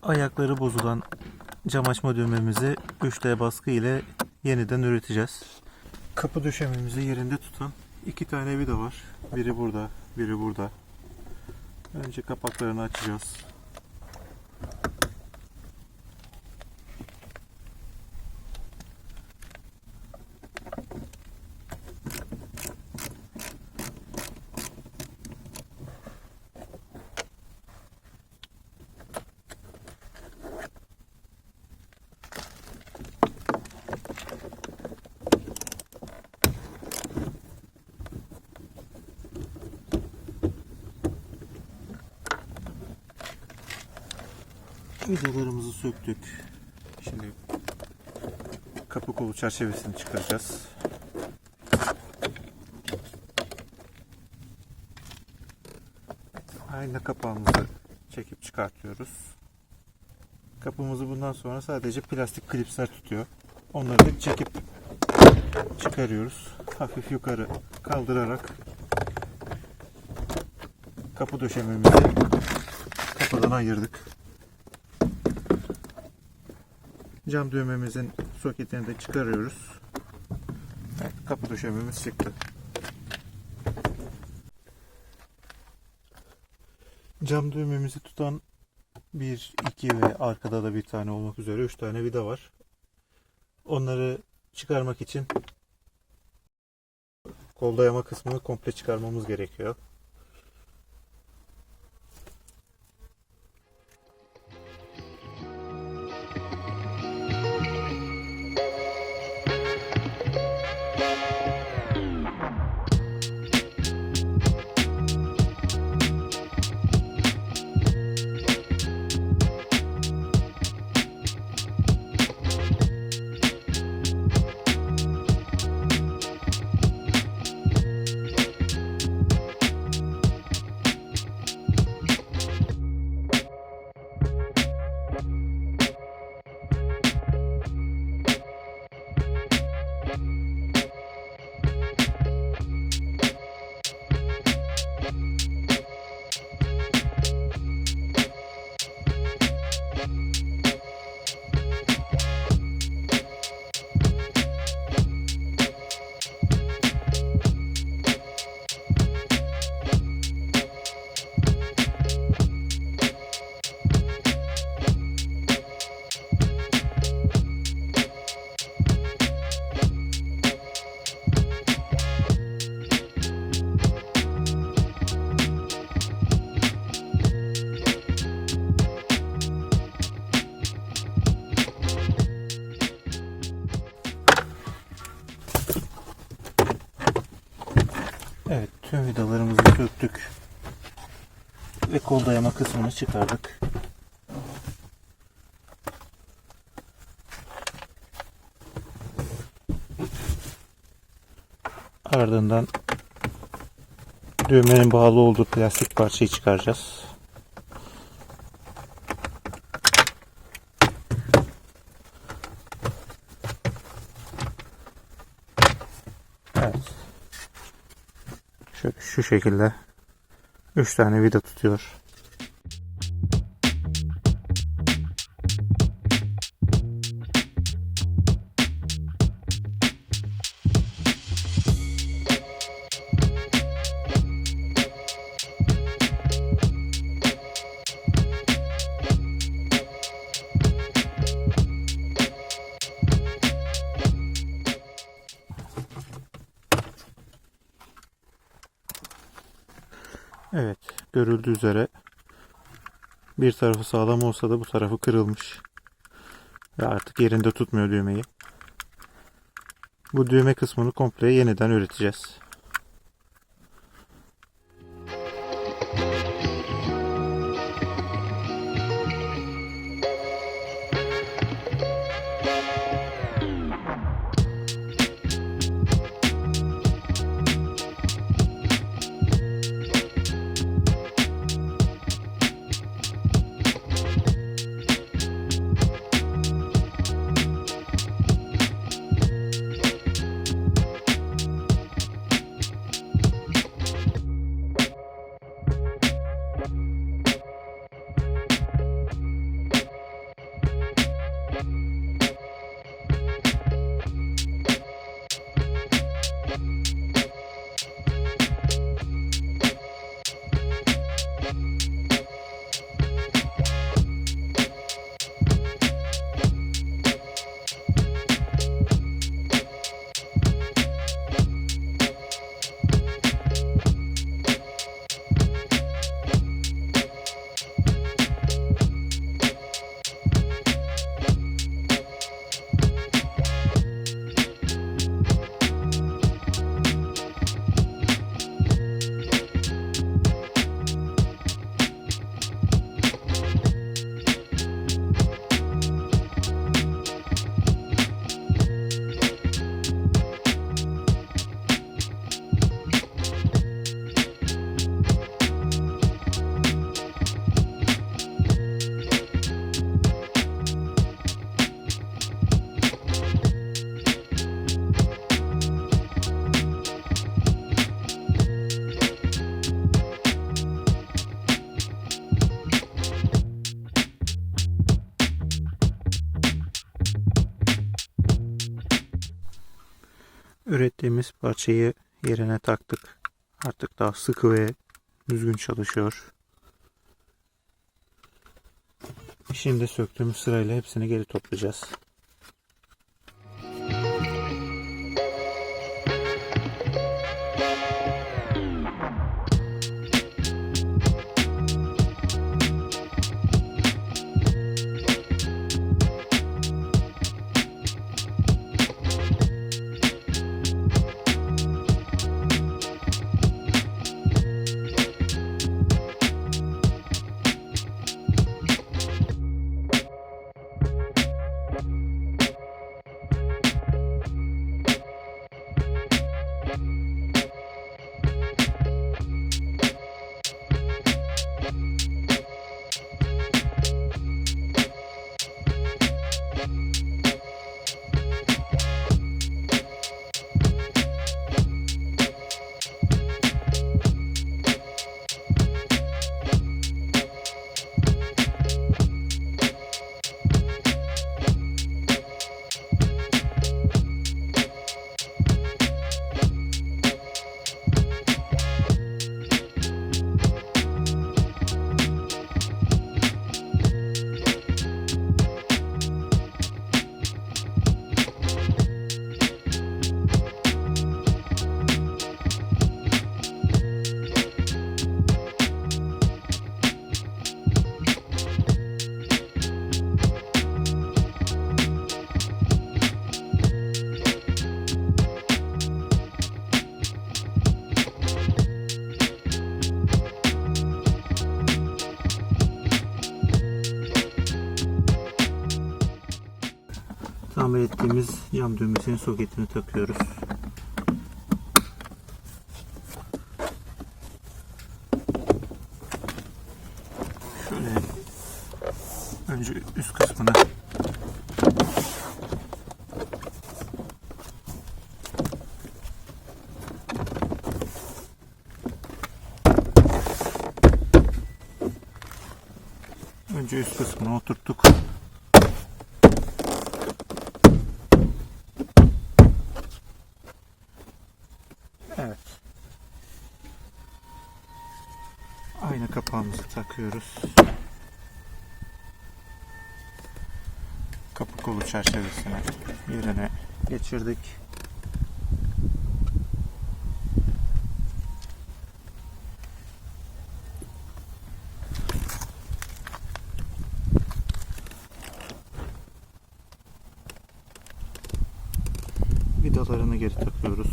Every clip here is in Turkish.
Ayakları bozulan cam açma düğmemizi 3D baskı ile yeniden üreteceğiz. Kapı döşememizi yerinde tutan iki tane vida var. Biri burada, biri burada. Önce kapaklarını açacağız. Vidalarımızı söktük. Şimdi kapı kolu çerçevesini çıkaracağız. Ayna kapağımızı çekip çıkartıyoruz. Kapımızı bundan sonra sadece plastik klipsler tutuyor. Onları da çekip çıkarıyoruz. Hafif yukarı kaldırarak kapı döşememizi kapıdan ayırdık. Cam düğmemizin soketini de çıkarıyoruz. Evet, kapı döşememiz çıktı. Cam düğmemizi tutan 1, 2 ve arkada da bir tane olmak üzere 3 tane vida var. Onları çıkarmak için kol dayama kısmını komple çıkarmamız gerekiyor. Evet, tüm vidalarımızı söktük ve kol dayama kısmını çıkardık. Ardından düğmenin bağlı olduğu plastik parçayı çıkaracağız. Evet. Şu şekilde 3 tane vida tutuyor. Evet, görüldüğü üzere bir tarafı sağlam olsa da bu tarafı kırılmış ve artık yerinde tutmuyor düğmeyi. Bu düğme kısmını komple yeniden üreteceğiz. Ürettiğimiz parçayı yerine taktık. Artık daha sıkı ve düzgün çalışıyor. Şimdi söktüğümüz sırayla hepsini geri toplayacağız. Tamir ettiğimiz cam düğmesinin soketini takıyoruz. Şöyle önce üst kısmına oturttuk. Evet. Ayna kapağımızı takıyoruz. Kapı kolu çerçevesini yerine geçirdik. Vidalarını geri takıyoruz.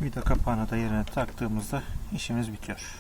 Vida kapağını da yerine taktığımızda işimiz bitiyor.